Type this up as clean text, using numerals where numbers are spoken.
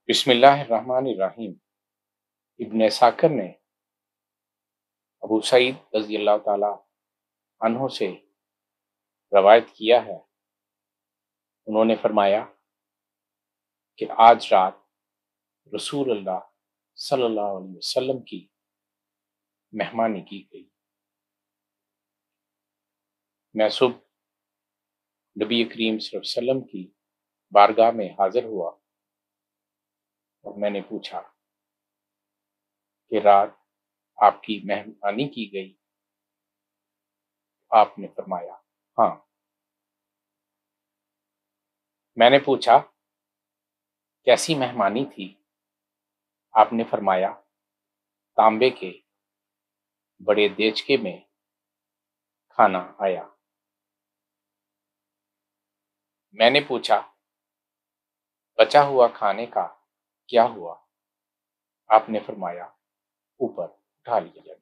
بسم اللہ الرحمن الرحیم۔ ابن ساکر نے ابو سعید رضی اللہ تعالی عنہ سے روایت کیا ہے، انہوں نے فرمایا کہ آج رات رسول اللہ صلی اللہ علیہ وسلم کی مہمانی کی گئی۔ میں صبح نبی کریم صلی اللہ علیہ وسلم کی بارگاہ میں حاضر ہوا اور میں نے پوچھا کہ رات آپ کی مہمانی کی گئی؟ آپ نے فرمایا ہاں۔ میں نے پوچھا کیسی مہمانی تھی؟ آپ نے فرمایا تانبے کے بڑے دیچکے میں کھانا آیا۔ میں نے پوچھا بچا ہوا کھانے کا کیا ہوا؟ آپ نے فرمایا اوپر اٹھا لیا گیا۔